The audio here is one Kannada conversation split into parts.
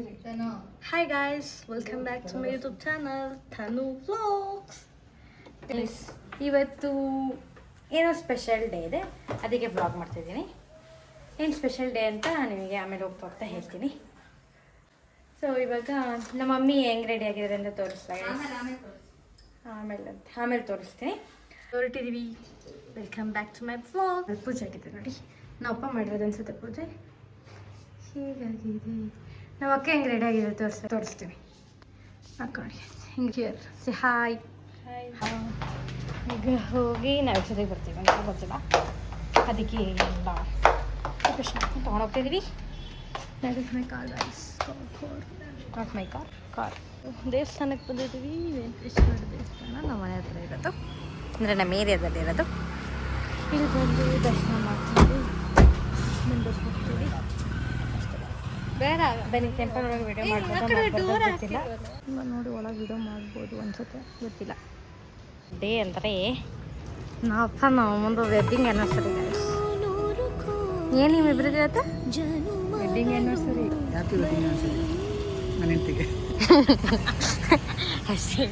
Hi guys, welcome back to my YouTube channel, Thanu Vlogs. ಇವತ್ತು ಏನೋ ಸ್ಪೆಷಲ್ ಡೇ ಇದೆ, ಅದಕ್ಕೆ ವ್ಲಾಗ್ ಮಾಡ್ತಿದ್ದೀನಿ. ಏನು ಸ್ಪೆಷಲ್ ಡೇ ಅಂತ ನಿಮಗೆ ಆಮೇಲೆ ಹೋಗ್ತಾ ಹೇಳ್ತೀನಿ. ಸೊ ಇವಾಗ ನಮ್ಮ ಮಮ್ಮಿ ಹೆಂಗೆ ರೆಡಿ ಆಗಿದ್ದಾರೆ ಅಂತ ತೋರಿಸ್ತಾರೆ, ಆಮೇಲೆ ತೋರಿಸ್ತೀನಿ. ಹೊರಟಿದ್ದೀವಿ. Welcome back to my vlog. ಪೂಜೆ ಆಗಿದೆ ನೋಡಿ, ನಾವು ಅಪ್ಪ ಮಾಡಿರೋದು ಅನ್ಸುತ್ತೆ ಪೂಜೆ. ಹೀಗಾಗಿದೆ. ನಾವು ಅಕ್ಕ ಹೆಂಗೆ ರೆಡಿ ಆಗಿದೆ ತೋರಿಸ್ತೀವಿ. ಹಾಕೊಳ್ಳಿ ಹಿಂಗೆ ಸಿ ಹಾಯ್. ಈಗ ಹೋಗಿ ನಾವು ಎಕ್ಸೈಗೆ ಬರ್ತೀವಿ ಅಂತ ಗೊತ್ತಿಲ್ಲ, ಅದಕ್ಕೆ ಎಲ್ಲ ಕೃಷ್ಣ ತೊಗೊಂಡೋಗ್ತಿದ್ದೀವಿ. That is my car guys, not my car. ದೇವಸ್ಥಾನಕ್ಕೆ ಬಂದಿದ್ದೀವಿ, ವೆಂಕಟೇಶ್ವರ ದೇವಸ್ಥಾನ ನಮ್ಮ ಮನೆ ಹತ್ರ ಇರೋದು, ಅಂದರೆ ನಮ್ಮ ಏರಿಯಾದಲ್ಲಿ ಇರೋದು. ಇಲ್ಲಿ ಬಂದು ದರ್ಶನ ಮಾಡ್ತೀವಿ, ಮುಂದಕ್ಕೆ ಹೋಗ್ತೀವಿ. ಬೇಡ ಬನ್ನಿ, ಟೆಂಪಲ್ ಒಳಗೆ ವಿಡಿಯೋ ಮಾಡ್ಬೋದು ಗೊತ್ತಿಲ್ಲ. ನೋಡಿ ಒಳಗೆ ವಿಡಿಯೋ ಮಾಡ್ಬೋದು ಅನ್ಸುತ್ತೆ, ಗೊತ್ತಿಲ್ಲ. ಡೇ ಅಂದರೆ ನಾವಪ್ಪ ನಾವು ಮುಂದೆ ವೆಡ್ಡಿಂಗ್ ಆ್ಯನಿವರ್ಸರಿ. ಏನು ನಿಮ್ಮಿಬ್ರದ್ದು ಇವತ್ತು ವೆಡ್ಡಿಂಗ್ ಆ್ಯನಿವರ್ಸರಿ? ಅಷ್ಟೇ.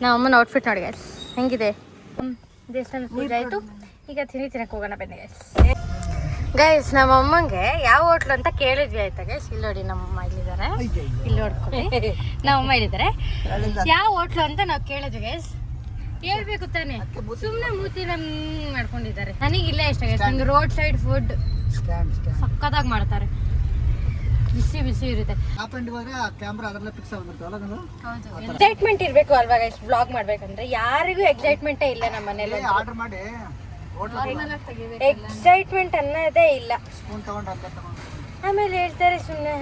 ನಮ್ಮಮ್ಮನ ಔಟ್ಫಿಟ್ ನೋಡಿ ಗೈಸ್ ಹೆಂಗಿದೆ. ದೇವಸ್ಥಾನದ ಪೂಜೆ ಆಯಿತು, ಈಗ ತಿನ್ನಕ್ಕೆ ಹೋಗೋಣ ಬನ್ನಿ ಗೈಸ್. ನಮ್ಮ ಅಮ್ಮಂಗೆ ಯಾವ ಹೋಟ್ಲು ಅಂತ ಕೇಳಿದ್ವಿ ಆಯ್ತಾ ಗೈಸ್. ಇಲ್ಲಿ ನೋಡಿ ನಮ್ಮಮ್ಮ ಇಲ್ಲಿದ್ದಾರೆ, ಇಲ್ಲಿ ನೋಡ್ಕೊಳ್ಳಿ ನಮ್ಮಮ್ಮ ಇಲ್ಲಿದ್ದಾರೆ. ಯಾವ ಹೋಟ್ಲು ಅಂತ ನಾವು ಕೇಳಿದ್ವಿ ಗೈಸ್, ಹೇಳ್ಬೇಕು ತಾನೆ, ಸುಮ್ಮನೆ ಮೂತಿ ಮಾಡ್ಕೊಂಡಿದ್ದಾರೆ. ನನಗೆ ಇಲ್ಲೇ ಇಷ್ಟ ಗೈಸ್, ನಂಗೆ ರೋಡ್ ಸೈಡ್ ಫುಡ್ ಸಕ್ಕತ್ತಾಗಿ ಮಾಡ್ತಾರೆ, ಬಿಸಿ ಬಿಸಿ ಇರುತ್ತೆ. ಎಕ್ಸೈಟ್ಮೆಂಟ್ ಇರಬೇಕು ಅಲ್ವಾ ಗೈಸ್, ಬ್ಲಾಗ್ ಮಾಡ್ಬೇಕಂದ್ರೆ. ಯಾರಿಗೂ ಎಕ್ಸೈಟ್ಮೆಂಟೇ ಇಲ್ಲ ನಮ್ಮ ಮನೇಲಿ, ಎಕ್ಸೈಟ್ಮೆಂಟ್ ಅನ್ನೋದೇ ಇಲ್ಲ. ಆಮೇಲೆ ಹೇಳ್ತಾರೆ ಸುಮ್ಮನೆ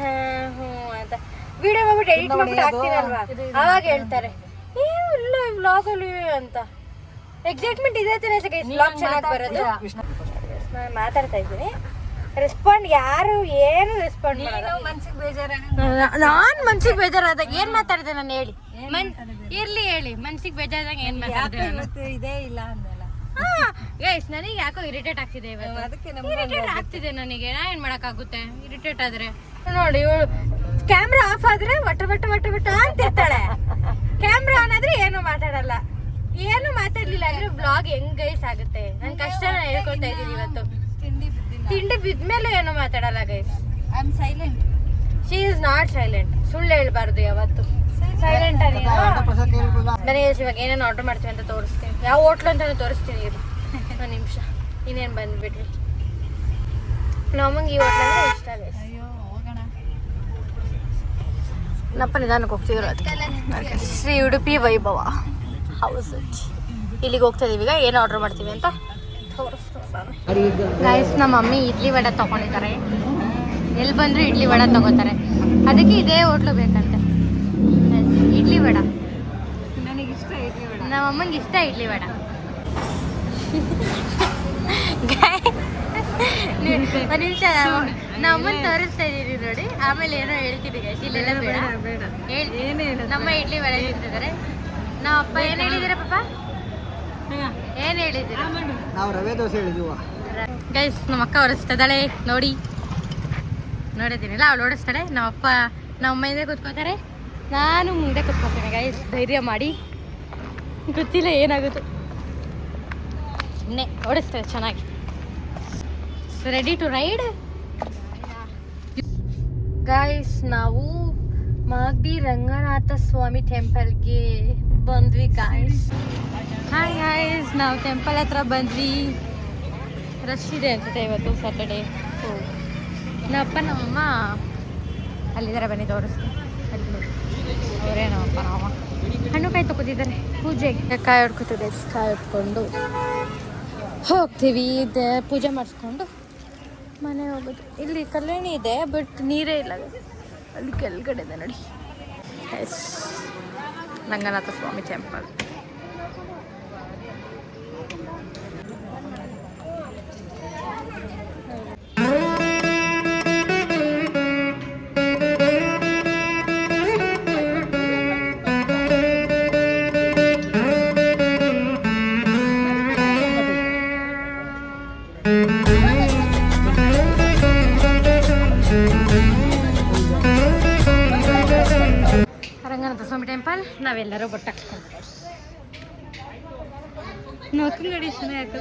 ಹ್ಞೂ ಅಂತ ವಿಡಿಯೋ ಮಾಡ್ಬಿಟ್ಟು ಎಡಿಟ್ ಮಾಡ್ಬಿಟ್ಟು ಹಾಕ್ತೀನಲ್ವಾ, ಅವಾಗ ಹೇಳ್ತಾರೆ ಏನು ಇಲ್ಲ ವ್ಲಾಗಲ್ಲಿ ಅಂತ. ಎಕ್ಸೈಟ್ಮೆಂಟ್ ಇದೆ ತಾನೆ ವ್ಲಾಗ್ ಚೆನ್ನಾಗಿ ಬರೋದು. ನಾನು ಮಾತಾಡ್ತಾ ಇದ್ದೀನಿ, ರೆಸ್ಪಾಂಡ್ ಯಾರು ಏನು ರೆಸ್ಪಾಂಡ್ ಮಾಡಲ್ಲ. ನಾನು ಮನ್ಸಿಗೆ ಬೇಜಾರಾದಾಗ ಏನು ಮಾತಾಡಿದೆ ನಾನು ಹೇಳಿ, ಇರ್ಲಿ ಹೇಳಿ. ಮನ್ಸಿಗೆ ಬೇಜಾರಾದಾಗ ಏನು ಮಾತಾಡಿದೆ ಇದೇ ಇಲ್ಲ ಅಂದಲ್ಲ. ಗೈಸ್ ನನಗೆ ಯಾಕೋ ಇರಿಟೇಟ್ ಆಗ್ತಿದೆ ಇವತ್ತು, ಇರಿಟೇಟ್ ಆಗ್ತಿದೆ ನನಗೆ. ನಾ ಏನು ಮಾಡೋಕ್ಕಾಗುತ್ತೆ ಇರಿಟೇಟ್ ಆದ್ರೆ. ನೋಡಿ ಇವಳು ಕ್ಯಾಮ್ರಾ ಆಫ್ ಆದ್ರೆ ವಟ ವಟ ವಟ ವಟ ಅಂತಿರ್ತಾಳೆ, ಕ್ಯಾಮ್ರಾ ಆನ್ ಆದ್ರೆ ಏನು ಮಾತಾಡಲ್ಲ. ಏನು ಮಾತಾಡ್ಲಿಲ್ಲ ಅಂದ್ರೆ ಬ್ಲಾಗ್ ಹೆಂಗ್ ಗೈಸ್ ಆಗುತ್ತೆ. ನನ್ ಕಷ್ಟ ಹೇಳ್ಕೊತಾ ಇದೀನಿ ಇವತ್ತು. ತಿಂಡಿ ಬಿದ್ಮೇಲೆ ಏನು ಮಾತಾಡಲ್ಲ guys. I am silent, she is not silent. ಸುಳ್ಳು ಹೇಳ್ಬಾರ್ದು ಯಾವತ್ತು. ಸೈಲೆಂಟ್ ಆಗಿ ಬನ್ನಿ ಇವಾಗ ಏನೇನು ಆರ್ಡರ್ ಮಾಡ್ತೀವಿ ಅಂತ ತೋರಿಸ್ತೀನಿ, ಯಾವ ಹೋಟ್ಲು ಅಂತ ತೋರಿಸ್ತೀನಿ. ಇರು ಒಂದು ನಿಮಿಷ, ಇನ್ನೇನು ಬಂದ್ಬಿಟ್ರಿ. ನಮಗೆ ಈ ಹೋಟ್ಲು ಅಂದರೆ ಇಷ್ಟ ಗೈಸ್. ನಪ್ಪ ನಿಧಾನಕ್ಕೆ ಹೋಗ್ತಿದ್ರು. ಶ್ರೀ ಉಡುಪಿ ವೈಭವ ಹೌಸ್, ಇಲ್ಲಿಗೆ ಹೋಗ್ತಾ ಇದೀವಿ. ಈಗ ಏನು ಆರ್ಡರ್ ಮಾಡ್ತೀವಿ ಅಂತ ತೋರಿಸ್ತೀನಿ ಗೈಸ್. ನಮ್ಮ ಮಮ್ಮಿ ಇಡ್ಲಿ ವಡೆ ತೊಗೊಂಡಿದ್ದಾರೆ, ಎಲ್ಲಿ ಬಂದರೂ ಇಡ್ಲಿ ವಡೆ ತೊಗೋತಾರೆ, ಅದಕ್ಕೆ ಇದೇ ಹೋಟ್ಲು ಬೇಕಂತೆ. ಇಡ್ಲಿ ವಡ ನನಗಿಷ್ಟ, ಇಡ್ಲಿ ವಡ ನಮ್ಮ ಅಮ್ಮಂಗೆ ಇಷ್ಟ. ಇಡ್ಲಿ ವಡ ಒಂದು ನಿಮಿಷ, ನಮ್ಮ ಅಮ್ಮನ ತೋರಿಸ್ತಾ ಇದ್ದೀರಿ ನೋಡಿ, ಆಮೇಲೆ ಏನೋ ಹೇಳ್ತೀನಿ ಗೈಸ್. ಇಲ್ಲೆಲ್ಲ ಬೇಡ ಹೇಳಿ. ನಮ್ಮ ಇಡ್ಲಿ ವಡೆ ತಿಂತಿದ್ದಾರೆ. ನಮ್ಮ ಅಪ್ಪ ಏನು ಹೇಳಿದ್ದೀರ ಪಾಪ, ಏನು ಹೇಳಿದ್ದೀರ? ನಾವು ರವೆ ದೋಸೆ ಹೇಳಿದ್ವಿ ಗೈಸ್. ನಮ್ಮ ಅಕ್ಕ ಓಡಿಸ್ತಿದ್ದಾಳೆ ನೋಡಿ, ನೋಡಿದ್ದೀನಿಲ್ಲ, ಅವಳು ಓಡಿಸ್ತಾಳೆ. ನಮ್ಮಪ್ಪ ನಮ್ಮ ಹಿಂದೆ ಕೂತ್ಕೋತಾರೆ, ನಾನು ಮುಂದೆ ಕೂತ್ಕೋತೀನಿ ಗೈಸ್. ಧೈರ್ಯ ಮಾಡಿ, ಗೊತ್ತಿಲ್ಲ ಏನಾಗುತ್ತೆ, ಸುಮ್ಮನೆ ಓಡಿಸ್ತಾರೆ ಚೆನ್ನಾಗಿ. Ready to ride guys. ನಾವು ಮಾಗಡಿ ರಂಗನಾಥ ಸ್ವಾಮಿ ಟೆಂಪಲ್ಗೆ ಬಂದ್ವಿ ಗೈಸ್. ಹಾಯ್ ಗೈಸ್, ನಾವು ಟೆಂಪಲ್ ಹತ್ರ ಬಂದ್ವಿ. ರಶ್ ಇದೆ ಅನ್ಸುತ್ತೆ ಇವತ್ತು ಸ್ಯಾಟರ್ಡೇ. ಸೊ ನಮ್ಮಪ್ಪ ನಮ್ಮಮ್ಮ ಅಲ್ಲಿದ್ದಾರೆ, ಬನ್ನಿ ತೋರಿಸ್ತೀನಿ. ಅವರೇ ನಮ್ಮಪ್ಪ ನಮ್ಮ ಹಣ್ಣು ಕಾಯಿ ತಗೋತಿದ್ದಾರೆ ಪೂಜೆಗೆ. ಕಾಯಿ ಹೊಡ್ಕೊತಿದ್ದೆ, ಕಾಯಿ ಹೊಡ್ಕೊಂಡು ಹೋಗ್ತೀವಿ. ಪೂಜೆ ಮಾಡಿಸ್ಕೊಂಡು ಮನೆ ಹೋಗೋದು. ಇಲ್ಲಿ ಕಲ್ಯಾಣಿ ಇದೆ, ಬಟ್ ನೀರೇ ಇಲ್ಲ ಅಲ್ಲಿ ಕೆಳಗಡೆ ಇದೆ ನೋಡಿ. ಎಸ್, ರಂಗನಾಥ ಸ್ವಾಮಿ ಟೆಂಪಲ್. ರಂಗನಾಥ ಸ್ವಾಮಿ ಟೆಂಪಲ್ ನಾವೆಲ್ಲರೂ ಬೊಟ್ಟು ಹಾಕ್ಸ್ಕೊಂಡು ನೋಡ್ತೀನಿ ನೋಡಿ ಚೆನ್ನಾಗಿ.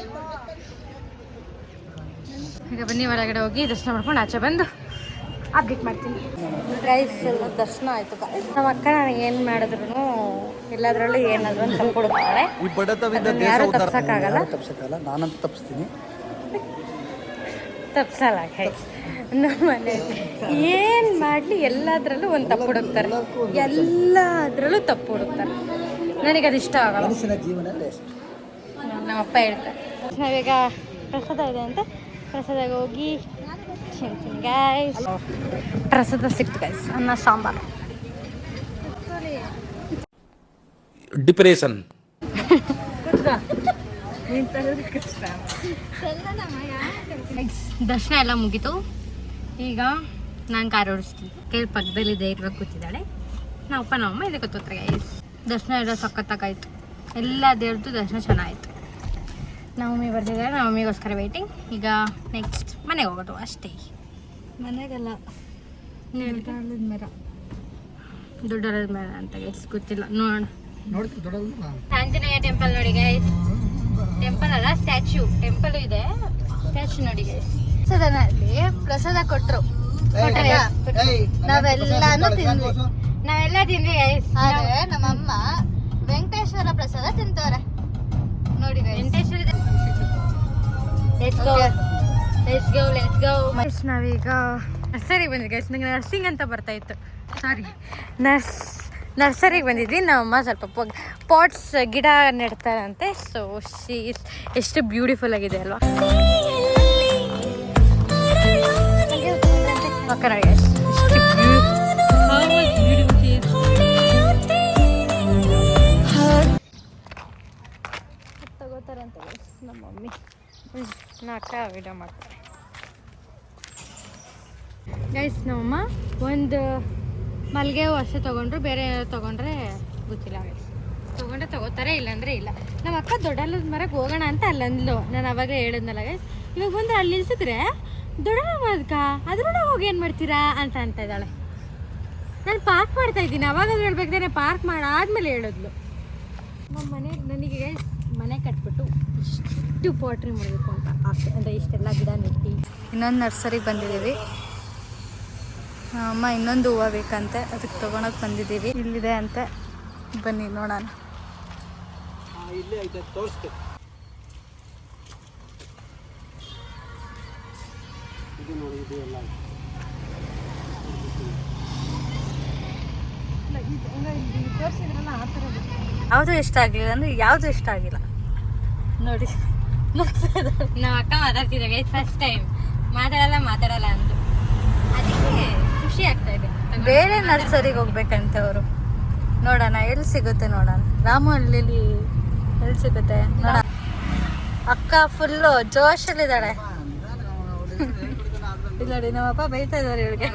ಈಗ ಬನ್ನಿ ಒಳಗಡೆ ಹೋಗಿ ದರ್ಶನ ಮಾಡ್ಕೊಂಡು ಆಚೆ ಬಂದು ಅಪ್ಡೇಟ್ ಮಾಡ್ತೀನಿ. ಗೈಸ್ ಎಲ್ಲ ದರ್ಶನ ಆಯಿತು. ನಮ್ಮ ಅಕ್ಕ ನನಗೆ ಏನು ಮಾಡಿದ್ರು ಎಲ್ಲದರಲ್ಲೂ ಏನಾದರೂ ಒಂದು ತಪ್ಪು ಕೊಡ್ತಾಳೆ. ಯಾರು ತಪ್ಸಕ್ಕಾಗಲ್ಲ. ನಾನಂತೂ ತಪ್ಪಿಸ್ತೀನಿ. ತಪ್ಸಲ್ಲ ಗೈಸ್. ನಮ್ಮ ಮನೇಲಿ ಏನು ಮಾಡಲಿ ಎಲ್ಲದರಲ್ಲೂ ಒಂದು ತಪ್ಪು ಹುಡುಕ್ತಾರೆ. ಎಲ್ಲದರಲ್ಲೂ ತಪ್ಪು ಹುಡುಕ್ತಾರೆ. ನನಗೆ ಅದು ಇಷ್ಟ ಆಗಲ್ಲ. ಜೀವನದಲ್ಲಿ ಎಷ್ಟು ನಮ್ಮಪ್ಪ ಹೇಳ್ತಾರೆ. ನಾವೀಗ ಪ್ರಸಾದ ಇದೆ ಅಂತ ಪ್ರಸಾದಾಗ ಹೋಗಿ ತಿಂತೀನಿ ಗೈಸ್. ಪ್ರಸಾದ ಸಿಕ್ತು ಗೈಸ್. ಅನ್ನ ಸಾಂಬಾರು. ಡಿಪ್ರೆಷನ್. ದರ್ಶನ ಎಲ್ಲ ಮುಗೀತು. ಈಗ ನಾನು ಕಾರ್ ಓಡಿಸ್ತೀನಿ. ಕೇಳಿ ಪಕ್ಕದಲ್ಲಿ ಧೈರ್ಯವಾಗಿ ಕೂತಿದ್ದಾಳೆ. ನಮ್ಮಪ್ಪ ನಮ್ಮಮ್ಮ ಇದೆ ಕೂತ್ಕೋತಾರೆ ಗೈಸ್. ದರ್ಶನ ಎಲ್ಲ ಸಖತ್ತಾಗಾಯ್ತು. ಎಲ್ಲ ದೇವ್ರದ್ದು ದರ್ಶನ ಚೆನ್ನಾಗಿತ್ತು. ನವಮಿ ಬರ್ತಿದ್ದಾರೆ. ನವಮಿಗೋಸ್ಕರ ವೇಟಿಂಗ್. ಈಗ ನೆಕ್ಸ್ಟ್ ಮನೆಗೆ ಹೋಗೋದು ಅಷ್ಟೇ. ಮನೆಗೆಲ್ಲ ದೊಡ್ಡರದ ಮರ ಅಂತ ಗೈಸ್ ಗೊತ್ತಿಲ್ಲ. ನೋಡೋಣ. ಆಂಜನೇಯ ಟೆಂಪಲ್ ನೋಡಿ ಗೈಸ್. ಟೆಂಪಲ್ ಅಲ್ಲ ಸ್ಟ್ಯಾಚ್ಯೂ. ಟೆಂಪಲ್ ಇದೆ, ಸ್ಟ್ಯಾಚ್ಯೂ ನೋಡಿ ಗೈಸ್. ಪ್ರಸಾದನಲ್ಲಿ ಪ್ರಸಾದ ಕೊಟ್ಟರು. ನಾವೆಲ್ಲ ತಿಂದ್ವಿ ಗೈಸ್. ಆದ್ರೆ ನಮ್ಮಮ್ಮ ವೆಂಕಟೇಶ್ವರ ಪ್ರಸಾದ ತಿಂತವ್ರೆ ನೋಡಿ ಗೈಸ್. ವೆಂಕಟೇಶ್ವರ ನಾವೀಗ ನರ್ಸರಿಗೆ ಬಂದ್ವಿ ಗೈಸ್. ನಂಗೆ ನರ್ಸಿಂಗ್ ಅಂತ ಬರ್ತಾ ಇತ್ತು. ಸಾರಿ, ನರ್ಸರಿಗೆ ಬಂದಿದ್ವಿ. ನಮ್ಮಮ್ಮ ಸ್ವಲ್ಪ ಪಾಟ್ಸ್ ಗಿಡ ನೆಡ್ತಾರಂತೆ. ಸೊ ಎಷ್ಟು ಬ್ಯೂಟಿಫುಲ್ ಆಗಿದೆ ಅಲ್ವಾ. ತಗೋತಾರಂತೆ ನಮ್ಮ ಮಮ್ಮಿ. ಅಕ್ಕ ವಿಡಿಯೋ ಮಾಡ್ತಾರೆ ಗೈಸ್. ನಮ್ಮಮ್ಮ ಒಂದು ಮಲ್ಲಿಗೆ ಹೂವು ಅಷ್ಟೇ ತೊಗೊಂಡ್ರು. ಬೇರೆ ತೊಗೊಂಡ್ರೆ ಗೊತ್ತಿಲ್ಲ ಗೈಸ್. ತೊಗೊಂಡ್ರೆ ತೊಗೋತಾರೆ, ಇಲ್ಲಾಂದರೆ ಇಲ್ಲ. ನಮ್ಮ ಅಕ್ಕ ದೊಡ್ಡಲ್ಲದ ಮರಕ್ಕೆ ಹೋಗೋಣ ಅಂತ ಅಲ್ಲಂದ್ಲು. ನಾನು ಅವಾಗಲೇ ಹೇಳಿದ್ನಲ್ಲ ಗೈಸ್. ಇವಾಗ ಬಂದರೆ ಅಲ್ಲಿ ನಿಲ್ಸಿದ್ರೆ ದೊಡ್ಡಲ್ಲ ಮರಕ್ಕ ಅದ್ರೂ ಹೋಗಿ ಏನು ಮಾಡ್ತೀರಾ ಅಂತ ಇದ್ದಾಳೆ. ನಾನು ಪಾರ್ಕ್ ಮಾಡ್ತಾ ಇದ್ದೀನಿ. ಅವಾಗಾದ್ರೂ ಹೇಳ್ಬೇಕಾದ್ರೆ ಪಾರ್ಕ್ ಮಾಡಾದ್ಮೇಲೆ ಹೇಳಿದ್ಲು. ನಮ್ಮ ಮನೆ ನನಗೆ ಗೈಸ್ ಮನೆ ಕಟ್ಬಿಟ್ಟು ಇಷ್ಟು ಪೋಟ್ರಿ ಮಾಡಬೇಕು ಅಂತ ಆಸೆ. ಅಂದರೆ ಇಷ್ಟೆಲ್ಲ ಗಿಡ ನೆಟ್ಟಿ. ಇನ್ನೊಂದು ನರ್ಸರಿಗೆ ಬಂದಿದ್ದೀವಿ. ಅಮ್ಮ ಇನ್ನೊಂದು ಹೂವು ಬೇಕಂತೆ, ಅದಕ್ಕೆ ತೊಗೊಳಕ್ಕೆ ಬಂದಿದ್ದೀವಿ. ಇಲ್ಲಿದೆ ಅಂತೆ, ಬನ್ನಿ ನೋಡೋಣ. ಯಾವುದು ಇಷ್ಟ ಆಗಲಿಲ್ಲ ಅಂದರೆ ಯಾವುದು ಇಷ್ಟ ಆಗಿಲ್ಲ ನೋಡಿ. ನಮ್ಮ ಅಕ್ಕ ಮಾತಾಡ್ತಿದ್ದೆ ಫಸ್ಟ್ ಟೈಮ್. ಮಾತಾಡಲ್ಲ ಅಂದು ಅದಕ್ಕೆ ಖುಷಿ ಆಗ್ತಾ ಇದೆ. ಬೇರೆ ನರ್ಸರಿಗೆ ಹೋಗ್ಬೇಕಂತೆ ಅವರು. ನೋಡೋಣ ಎಲ್ಲಿ ಸಿಗುತ್ತೆ ನೋಡೋಣ. ರಾಮಹಳ್ಳಿಲಿ ಎಲ್ಲಿ ಸಿಗುತ್ತೆ ನೋಡೋಣ. ಅಕ್ಕ ಫುಲ್ಲು ಜೋಶಲ್ಲಿದ್ದಾಳೆ. ಇಲ್ಲ ನೋಡಿ, ನಮ್ಮಪ್ಪ ಬೈತಾ ಇದ್ದಾರೆ ಇವಳಿಗೆ.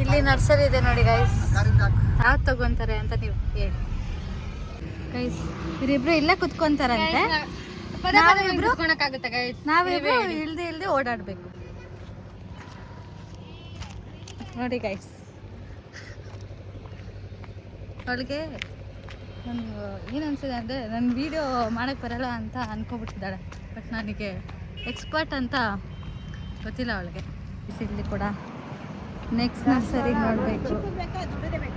ಇಲ್ಲಿ ನರ್ಸರಿ ಇದೆ ನೋಡಿ ಗೈಸ್. ಯಾವ್ದು ತಗೊಂತಾರೆ ಅಂತ ನೀವು ಹೇಳಿ ಗೈಸ್. ಇವರಿಬ್ರು ಇಲ್ಲೇ ಕುತ್ಕೊಂತಾರಂತೆ. ನಾವಿಬ್ರು ಇಲ್ದೆ ಓಡಾಡ್ಬೇಕು ನೋಡಿ ಗೈಸ್. ಅವಳಿಗೆ ನಾನು ಏನು ಅನ್ಸಿದೆ ಅಂದರೆ ನನ್ನ ವೀಡಿಯೋ ಮಾಡೋಕ್ಕೆ ಬರಲ್ಲ ಅಂತ ಅನ್ಕೊಬಿಟ್ಟಿದ್ದಾಳೆ. ಬಟ್ ನನಗೆ ಎಕ್ಸ್ಪರ್ಟ್ ಅಂತ ಗೊತ್ತಿಲ್ಲ ಅವಳಿಗೆ. ಇಲ್ಲಿ ಕೂಡ ನೆಕ್ಸ್ಟ್ ನರ್ಸರಿಗೆ ನೋಡಬೇಕು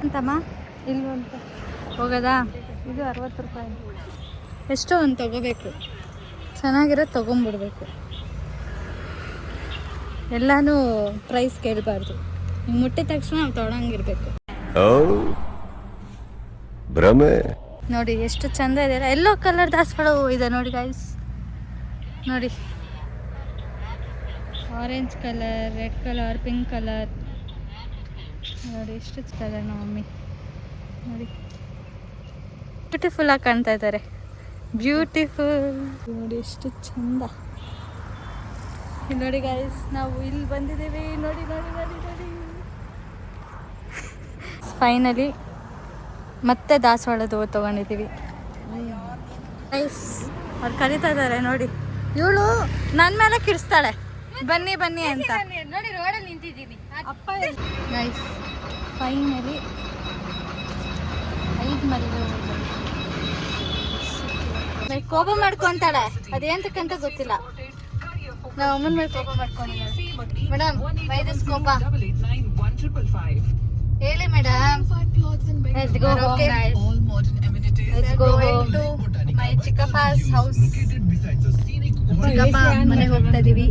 ಅಂತಮ್ಮ. ಇಲ್ವ ಅಂತ ಹೋಗೋದಾ? ಇದು 60 ರೂಪಾಯಿ. ಎಷ್ಟೋ ಒಂದು ತೊಗೋಬೇಕು, ಚೆನ್ನಾಗಿರೋದು ತೊಗೊಂಬಿಡ್ಬೇಕು. ಎಲ್ಲನೂ ಪ್ರೈಸ್ ಕೇಳಬಾರ್ದು. ಮುಟ್ಟಿದ ತಕ್ಷಣ ನಾವು ತೊಗೊಳಂಗಿರ್ಬೇಕು. ನೋಡಿ ಎಷ್ಟು ಚಂದ ಇದೆ. ಎಲ್ಲೋ ಕಲರ್ ದಾಸವಾಳ ಹೂವು ಇದೆ ನೋಡಿ ಗೈಸ್. ನೋಡಿ, orange colour, red colour, pink colour. ನೋಡಿ ಎಷ್ಟು ಕಲರ್ ನಮ್ಮ ಮಮ್ಮಿ. ನೋಡಿ ಬ್ಯೂಟಿಫುಲ್ ಆಗಿ ಕಾಣ್ತಾ ಇದ್ದಾರೆ. ಬ್ಯೂಟಿಫುಲ್. ನೋಡಿ ಎಷ್ಟು ಚಂದ. ನೋಡಿ ಗೈಸ್, ನಾವು ಇಲ್ಲಿ ಬಂದಿದ್ದೀವಿ. ನೋಡಿ ನೋಡಿ ನೋಡಿ ನೋಡಿ. ಫೈನಲಿ ಮತ್ತೆ ದಾಸವಾಳದ ಹೂವು ತೊಗೊಂಡಿದ್ದೀವಿ ಗೈಸ್. ಅವ್ರು ಕರೀತಾ ಇದ್ದಾರೆ ನೋಡಿ. ಇವಳು ನನ್ನ ಮೇಲೆ ಕಿಡಿಸ್ತಾಳೆ, ಬನ್ನಿ ಬನ್ನಿ ಅಂತ. ನೋಡಿ ರೋಡಲ್ಲಿ ನಿಂತಿದ್ದೀನಿ ಗೈಸ್. ಫೈನಲಿ ಕೋಪ ಮಾಡ್ಕೊಂತಾಳೆ, ಅದೇಂತಕ್ಕಂತ ಗೊತ್ತಿಲ್ಲ. ನಾವು ಅಮ್ಮನ ಮೇಲೆ ಕೋಪ ಮಾಡ್ಕೊಂಡಿದ್ದಾಳೆ. ಮೇಡಮ್ ವೈದಸ್ ಕೋಪ ಹೇಳಿ madam. Let's go home guys. Let's go home to my ಚಿಕ್ಕಪ್ಪ's house. ಚಿಕ್ಕಪ್ಪ ಮನೆಗೆ ಹೋಗ್ತಾ ಇದೀವಿ.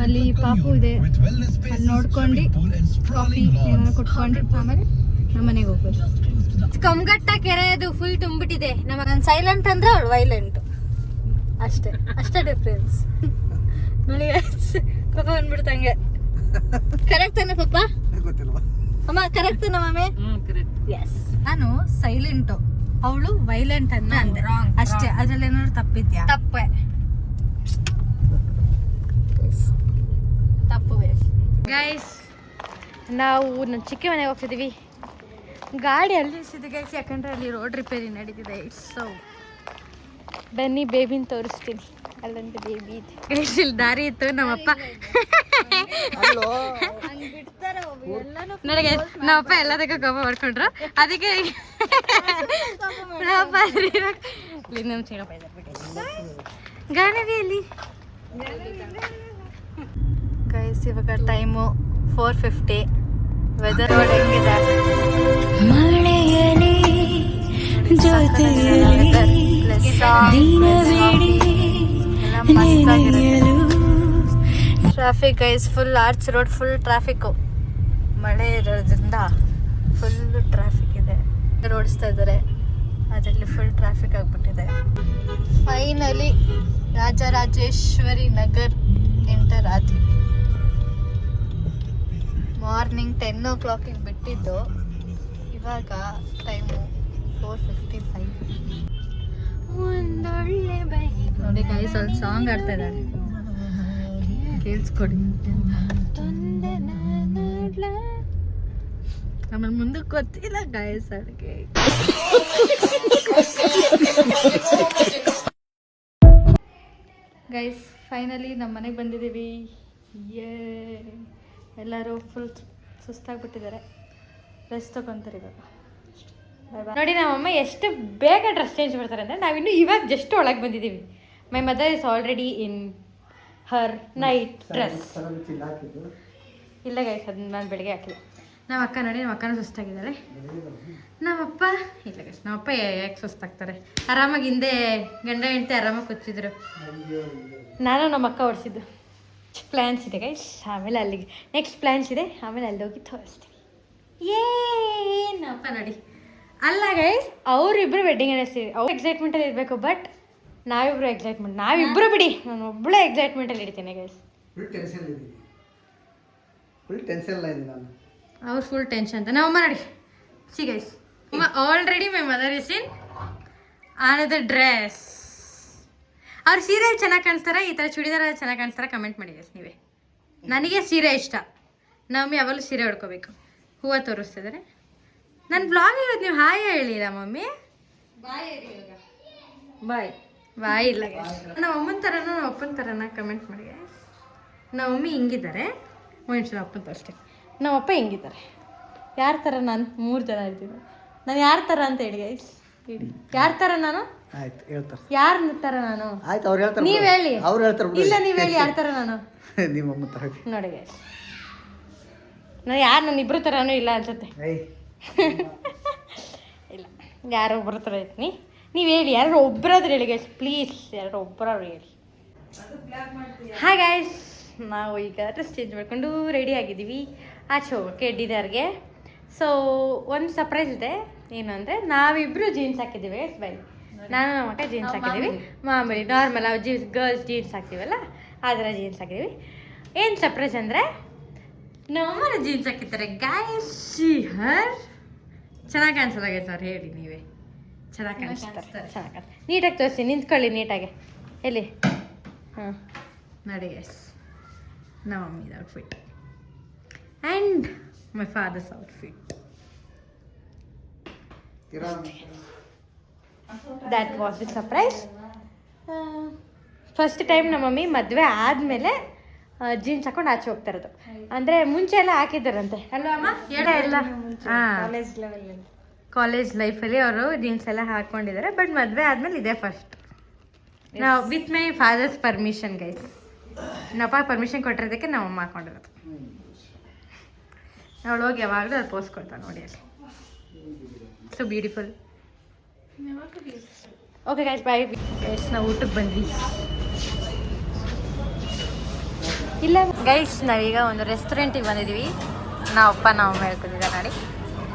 ಅಲ್ಲಿ ಪಾಪು ಇದೆ, ಅಲ್ಲಿ ನೋಡ್ಕೊಂಡು ಕಾಫಿ ಏನಾದ್ರು ಕುಟ್ಕೊಂಡು ಆಮೇಲೆ ನಮ್ಮ ಮನೆಗೆ ಹೋಗ್ಬೇಕು. ಕಮ್ಗಟ್ಟ ಕೆರೆ ಅದು ಫುಲ್ ತುಂಬಿಟ್ಟಿದೆ. ನಾನು ಸೈಲೆಂಟ್ ಅಂದ್ರೆ ಅವಳು ವೈಲೆಂಟ್, ಅಷ್ಟೇ ಡಿಫ್ರೆನ್ಸ್. ನೋಡಿ ಪಾಪ ಅಂದ್ಬಿಡ್ತಂಗೆ. ಕರೆಕ್ಟ್ ತಾನೆ ಪಾಪ? ಗೊತ್ತಿಲ್ವಾ? ಅಮ್ಮ ಕರೆಕ್ಟ್ ತಾನೆ ಮಮ್ಮಿ? ಎಸ್. ನಾನು ಸೈಲೆಂಟು, ಅವಳು ವೈಲೆಂಟ್ ಅಂತ ಅಂದೆ ಅಷ್ಟೇ. ಅದ್ರಲ್ಲಿ ಏನಾದ್ರು ತಪ್ಪಿದ್ಯಾ? ತಪ್ಪೆ. ತಪ್ಪು ಗೈಸ್, ನಾವು ನನ್ನ ಚಿಕ್ಕ ಮನೆಗೆ ಹೋಗ್ತಿದ್ದೀವಿ. ಗಾಡಿ ಅಲ್ಲಿ ನಿಲ್ಸಿದ್ದೆ ಗೈಸ್, ಯಾಕಂದ್ರೆ ಅಲ್ಲಿ ರೋಡ್ ರಿಪೇರಿ ನಡೀತಿದೆ. ಸೊ ಬನ್ನಿ ಬೇಬಿನ ತೋರಿಸ್ತೀನಿ. ಅಲ್ಲೊಂದು ಬೇಬಿ ಇದೆ ಗೈಸ್. ಇಲ್ಲಿ ದಾರಿ ಇತ್ತು, ನಮ್ಮಪ್ಪ ನೋಡಿ ಗೈಸ್, ನಮ್ಮಪ್ಪ ಎಲ್ಲದಕ್ಕೂ ಕೋಪ ಮಾಡ್ಕೊಂಡ್ರು. ಅದಕ್ಕೆ ಗಾನವಿಯಲ್ಲಿ ಗೈಸ್ ಇವಾಗ ಟೈಮು 4:50. ವೆದರ್ ಹೆಂಗಿದೆ? Traffic guys, full arch road full traffic. ಮಳೆ ಇರೋದ್ರಿಂದ ಫುಲ್ ಟ್ರಾಫಿಕ್ ಇದೆ. ಓಡಿಸ್ತಾ ಇದ್ದಾರೆ, ಅದರಲ್ಲಿ ಫುಲ್ ಟ್ರಾಫಿಕ್ ಆಗಿಬಿಟ್ಟಿದೆ. ಫೈನಲಿ ರಾಜರಾಜೇಶ್ವರಿ ನಗರ್ ಎಂಟರ್ ಆದ್ವಿ. ಮಾರ್ನಿಂಗ್ 10 o'clock ಬಿಟ್ಟಿದ್ದು, ಇವಾಗ ಟೈಮು 4:55. ನೋಡಿ ಗೈಸ್, ಅಲ್ಲಿ ಸಾಂಗ್ ಆಡ್ತಾ ಇದ್ದಾರೆ, ಕೇಳಿಸ್ಕೊಡಿ. ಆಮೇಲೆ ಮುಂದಕ್ಕೆ ಗೊತ್ತಿಲ್ಲ ಗೈಸ್ ಅಡುಗೆ. ಗೈಸ್ ಫೈನಲಿ ನಮ್ಮ ಮನೆಗೆ ಬಂದಿದ್ದೀವಿ. ಎಲ್ಲರೂ ಫುಲ್ ಸುಸ್ತಾಗ್ಬಿಟ್ಟಿದ್ದಾರೆ, ರೆಸ್ಟ್ ತಗೊಂತಾರೆ ಇವಾಗ. ನೋಡಿ ನಮ್ಮಮ್ಮ ಎಷ್ಟು ಬೇಗ ಡ್ರೆಸ್ ಚೇಂಜ್ ಮಾಡ್ತಾರೆ ಅಂದರೆ, ನಾವಿನ್ನೂ ಇವಾಗ ಜಸ್ಟ್ ಒಳಗೆ ಬಂದಿದ್ದೀವಿ. My mother is already in Har night dress. ಇಲ್ಲ ಗೈಸ್, ಅದು ನಾನು ಬೆಳಗ್ಗೆ ಹಾಕಿಲ್ಲ. ನಮ್ಮ ಅಕ್ಕ ನೋಡಿ, ನಮ್ಮ ಅಕ್ಕನೂ ಸುಸ್ತಾಗಿದ್ದಾಳೆ. ನಮ್ಮಪ್ಪ ಇಲ್ಲ ಗೈಸ್, ನಮ್ಮಪ್ಪ ಯಾಕೆ ಸುಸ್ತಾಗ್ತಾರೆ? ಆರಾಮಾಗಿ ಹಿಂದೆ ಗಂಡ ಹೆಂಡತಿ ಆರಾಮಾಗಿ ಕೂತಿದ್ರು. ನಾನು ನಮ್ಮ ಅಕ್ಕ ಓಡಿಸಿದ್ದು. ಪ್ಲ್ಯಾನ್ಸ್ ಇದೆ ಗೈಸ್, ಆಮೇಲೆ ಅಲ್ಲಿಗೆ ನೆಕ್ಸ್ಟ್ ಪ್ಲ್ಯಾನ್ಸ್ ಇದೆ, ಆಮೇಲೆ ಅಲ್ಲಿ ಹೋಗಿ ತೋರಿಸ್ತೀವಿ. ಏನಪ್ಪ ನೋಡಿ, ಅಲ್ಲ ಗೈಸ್, ಅವರಿಬ್ಬರು ವೆಡ್ಡಿಂಗ್ ಆನಿವರ್ಸರಿ, ಅವ್ರು ಎಕ್ಸೈಟ್ಮೆಂಟಲ್ಲಿ ಇರಬೇಕು. ಬಟ್ ನಾವಿಬ್ರು ಎಕ್ಸೈಟ್ಮೆಂಟ್, ನಾವಿಬ್ಬರು ಬಿಡಿ, ನಾನು ಒಬ್ಬಳೇ ಎಕ್ಸೈಟ್ಮೆಂಟಲ್ಲಿ ಇಡ್ತೀನಿ ಗೈಸ್. ಅವ್ರು ಫುಲ್ ಟೆನ್ಷನ್ ಅಂತ. ನಮ್ಮಮ್ಮ ನೋಡಿ, C guys, already my mother is in another dress. ಅವ್ರು ಸೀರೆ ಚೆನ್ನಾಗಿ ಕಾಣಿಸ್ತಾರೆ, ಈ ಥರ ಚೂಡಿದಾರ ಚೆನ್ನಾಗಿ ಕಾಣಿಸ್ತಾರೆ? ಕಮೆಂಟ್ ಮಾಡಿ ಗೈಸ್ ನೀವೇ. ನನಗೆ ಸೀರೆ ಇಷ್ಟ, ನಮ್ಮಿ ಯಾವಾಗಲೂ ಸೀರೆ ಉಡ್ಕೋಬೇಕು. ಹೂವು ತೋರಿಸ್ತಿದ್ದಾರೆ. ನನ್ನ ಬ್ಲಾಗ್ ಇರೋದು, ನೀವು ಹಾಯ್ ಹೇಳಿಲ್ಲ ಮಮ್ಮಿ? ಬಾಯ್ ಇಲ್ಲ ಗೈಸ್. ನಮ್ಮ ಅಮ್ಮನ ಥರನ ನಮ್ಮ ಅಪ್ಪನ ಥರನ ಕಮೆಂಟ್ ಮಾಡಿ ಗೈಸ್. ನಮ್ಮ ಮಮ್ಮಿ ಹಿಂಗಿದ್ದಾರೆ, ಒಂದು ನಮ್ಮ ಅಪ್ಪನ ತೋರಿಸ್ತೀನಿ. ನಮ್ಮಪ್ಪ ಹಿಂಗಿದ್ದಾರೆ. ಯಾರ ಥರ ನಾನು? 3 ಜನ ಇರ್ತೀವಿ. ನಾನು ಯಾರ ಥರ ಅಂತ ಹೇಳಿ ಗೈಸ್, ಹೇಳಿ ಯಾರ ಥರ ನಾನು? ಆಯ್ತು ಹೇಳ್ತಾರೆ. ಯಾರ ಥರ ನಾನು? ಆಯ್ತು, ಅವ್ರು ಹೇಳ್ತಾರೆ. ನೀವು ಹೇಳಿ. ಅವ್ರು ಹೇಳ್ತಾರೆ. ಇಲ್ಲ ನೀವು ಹೇಳಿ, ಯಾರ ಥರ ನಾನು? ನಿಮ್ಮ ಅಮ್ಮ ಥರ ನೋಡಿ ಗೈಸ್, ನಾನು ಯಾರು ನನ್ನ ಇಬ್ಬರು ಥರನೂ ಇಲ್ಲ ಅನ್ಸುತ್ತೆ. ಇಲ್ಲ, ಯಾರೋ ಒಬ್ಬರ ಥರ ಇರ್ತೀನಿ. ನೀವು ಹೇಳಿ, ಯಾರು ಒಬ್ಬರಾದ್ರೂ ಹೇಳಿ ಗೈಸ್ ಪ್ಲೀಸ್, ಯಾರು ಒಬ್ಬರಾದ್ರು ಹೇಳಿ. ಹಾಯ್ ಗೈಸ್, ನಾವು ಈಗ ಡ್ರೆಸ್ ಚೇಂಜ್ ಮಾಡ್ಕೊಂಡು ರೆಡಿ ಆಗಿದ್ದೀವಿ ಆಚೆ ಹೋಗೋಕ್ಕೆ ಡಿನ್ನರ್ಗೆ. ಸೊ ಒಂದು ಸರ್ಪ್ರೈಸ್ ಇದೆ. ಏನು ಅಂದರೆ, ನಾವಿಬ್ಬರು ಜೀನ್ಸ್ ಹಾಕಿದ್ದೀವಿ ಗೈಸ್. ಬೈ, ನಾನು ನಮ್ಮ ಅಕ್ಕ ಜೀನ್ಸ್ ಹಾಕಿದ್ದೀವಿ. ಮಾಮೂಲಿ ನಾರ್ಮಲ್ ಗರ್ಲ್ಸ್ ಜೀನ್ಸ್ ಹಾಕ್ತೀವಲ್ಲ, ಆ ಥರ ಜೀನ್ಸ್ ಹಾಕಿದ್ದೀವಿ. ಏನು ಸರ್ಪ್ರೈಸ್ ಅಂದರೆ, ನಮ್ಮಮ್ಮನ ಜೀನ್ಸ್ ಹಾಕಿರ್ತಾರೆ ಗೈಸ್. ಹರ್ ಚೆನ್ನಾಗಿ ಕಾಣಿಸಲ್ಲ ಗೈಸ್? ಅವ್ರು ಹೇಳಿ ನೀವೇ. ಚೆನ್ನಾಗಿ ಕಾಣಿಸ್ತಾರೆ, ಚೆನ್ನಾಗಿ ಕಾಣಿಸ್ತಾರೆ. ನೀಟಾಗಿ ತೋರಿಸಿ, ನಿಂತ್ಕೊಳ್ಳಿ ನೀಟಾಗೆ. ಎಲ್ಲಿ? ಹಾಂ ನೋಡಿ ಗೈಸ್, ನಮ್ಮ ಮಮ್ಮಿದ outfit and my father's outfit. That was the surprise. First time ನಮ್ಮ ಮಮ್ಮಿ ಮದುವೆ ಆದಮೇಲೆ ಜೀನ್ಸ್ ಹಾಕೊಂಡು ಆಚೆ ಹೋಗ್ತಾ ಇರೋದು. ಅಂದರೆ ಮುಂಚೆ ಎಲ್ಲ ಹಾಕಿದ್ದಾರಂತೆ ಅಲ್ವಾ ಅಮ್ಮ? ಎಲ್ಲ ಹಾಂ ಕಾಲೇಜ್ ಲೈಫಲ್ಲಿ ಅವರು ಜೀನ್ಸ್ ಎಲ್ಲ ಹಾಕ್ಕೊಂಡಿದ್ದಾರೆ. ಬಟ್ ಮದುವೆ ಆದಮೇಲೆ ಇದೇ ಫಸ್ಟ್. ನಾವು with my father's permission guys. ನಮ್ಮಪ್ಪ ಪರ್ಮಿಷನ್ ಕೊಟ್ಟಿರೋದಕ್ಕೆ ನಾವು ಅಮ್ಮ ಹಾಕೊಂಡಿರೋದು. ಅವಳು ಹೋಗಿ ಯಾವಾಗಲೂ ಅದು ಪೋಸ್ಟ್ ಕೊಡ್ತಾಳೆ ನೋಡಿ ಅಲ್ಲಿ. So beautiful. Okay guys bye guys, ನಾವು ಊಟಕ್ಕೆ ಬಂದ್ವಿ. ಇಲ್ಲ ಗೈಸ್, ನಾವೀಗ ಒಂದು ರೆಸ್ಟೋರೆಂಟಿಗೆ ಬಂದಿದ್ದೀವಿ. ನಾವಪ್ಪ ನಾವು ಹೇಳ್ಕೊಂಡಿದ್ದೆ ನೋಡಿ.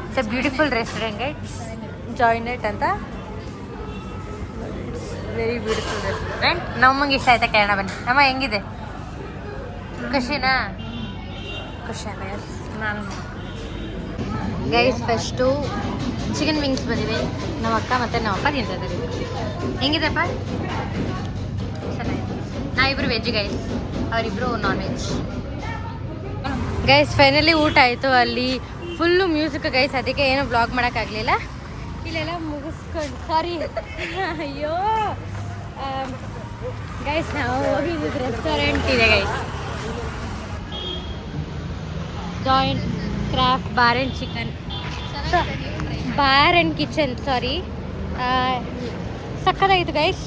It's a beautiful restaurant guys, joint ಅಂತ. Very beautiful restaurant. ನಮ್ಮಂಗೆ ಇಷ್ಟ ಆಯ್ತಾ ಕೇಳೋಣ ಬನ್ನಿ. ಅಮ್ಮ ಹೆಂಗಿದೆ? ಖುಷಿನಾ? ಖುಷಿ ಅಲ್ಲ ನಾನು ಗೈಸ್. ಫಸ್ಟು ಚಿಕನ್ ವಿಂಗ್ಸ್ ಬಂದಿವೆ. ನಮ್ಮ ಅಕ್ಕ ಮತ್ತು ನಮ್ಮ ಅಪ್ಪ ತಿಂತಿದ್ದಾರೆ. ಹೆಂಗಿದೆಪ್ಪ? ಚೆನ್ನಾಗಿದೆ. ನಾವಿಬ್ಬರು ವೆಜ್ ಗೈಸ್, ಅವರಿಬ್ಬರು ನಾನ್ ವೆಜ್ ಗೈಸ್. ಫೈನಲಿ ಊಟ ಆಯಿತು. ಅಲ್ಲಿ ಫುಲ್ಲು ಮ್ಯೂಸಿಕ್ ಗೈಸ್, ಅದಕ್ಕೆ ಏನೂ ಬ್ಲಾಗ್ ಮಾಡೋಕ್ಕಾಗಲಿಲ್ಲ. ಇಲ್ಲೆಲ್ಲ ಮುಗಿಸ್ಕೊಂಡು ಸಾರಿ ಅಯ್ಯೋ ಗೈಸ್, ನಾವು ಹೋಗಿದ್ದು ರೆಸ್ಟೋರೆಂಟ್ ಇದೆ guys, joint craft bar and chicken, bar and kitchen sorry. ಸಕ್ಕತ್ತಾಗಿತ್ತು ಗೈಸ್.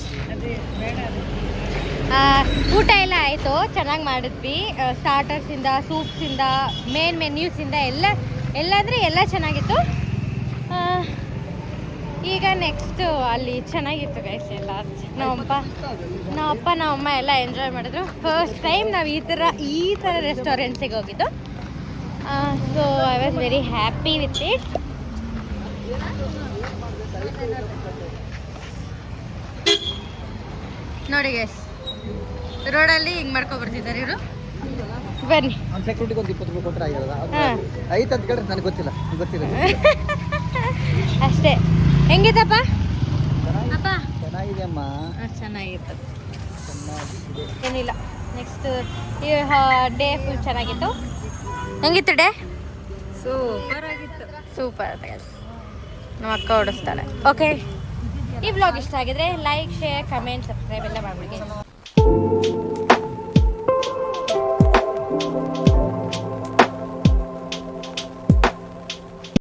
ಊಟ ಎಲ್ಲ ಆಯಿತು, ಚೆನ್ನಾಗಿ ಮಾಡಿದ್ವಿ. ಸ್ಟಾರ್ಟರ್ಸಿಂದ, ಸೂಪ್ಸಿಂದ, ಮೇನ್ ಮೆನ್ಯೂಸಿಂದ ಎಲ್ಲ ಅಂದರೆ ಎಲ್ಲ ಚೆನ್ನಾಗಿತ್ತು. ಈಗ ನೆಕ್ಸ್ಟು ಅಲ್ಲಿ ಚೆನ್ನಾಗಿತ್ತು ಗೈಸ್ ಎಲ್ಲ. ನಮ್ಮಪ್ಪ ನಮ್ಮಮ್ಮ ಎಲ್ಲ ಎಂಜಾಯ್ ಮಾಡಿದ್ರು. ಫಸ್ಟ್ ಟೈಮ್ ನಾವು ಈ ಥರ ರೆಸ್ಟೋರೆಂಟ್ಸಿಗೆ ಹೋಗಿದ್ದು. So I was very happy with it. ನೋಡಿ ಗೈಸ್, ರೋಡಲ್ಲಿ ಹಿಂಗೆ ಮಾಡ್ಕೊಬರ್ತಿದ್ದಾರೆ ಇವರು. ಬನ್ನಿ ಸೆಕ್ಯೂರಿಟಿಗೆ ಒಂದು 20 ರೂಪಾಯಿ ಕೊಟ್ಟರೆ ಆಗಿರೋದು. ಐತೆ ಅಂತ ಕೇಳಿದ್ರೆ ನನಗೆ ಗೊತ್ತಿಲ್ಲ. ಅಷ್ಟೇ. ಹೆಂಗಿತ್ತಪ್ಪ ಅಪ್ಪ? ಚೆನ್ನಾಗಿದೆ ಅಮ್ಮ, ಚೆನ್ನಾಗಿತ್ತು. ಏನಿಲ್ಲ, ನೆಕ್ಸ್ಟ್ ಈ ಡೇ ಫುಲ್ ಚೆನ್ನಾಗಿತ್ತು. ಹೆಂಗಿತ್ತು ಡೇ? ಸೂಪರ್ ಆಗಿತ್ತು. ಸೂಪರ್ ಆಗಿತ್ತು. ನಮ್ಮ ಅಕ್ಕ ಓಡಿಸ್ತಾಳೆ. ಓಕೆ, ಈ ವ್ಲಾಗ್ ಇಷ್ಟ ಆಗಿದ್ರೆ ಲೈಕ್, ಶೇರ್, ಕಮೆಂಟ್, ಸಬ್ಸ್ಕ್ರೈಬ್ ಎಲ್ಲ ಮಾಡ್ಬಿಡಿ.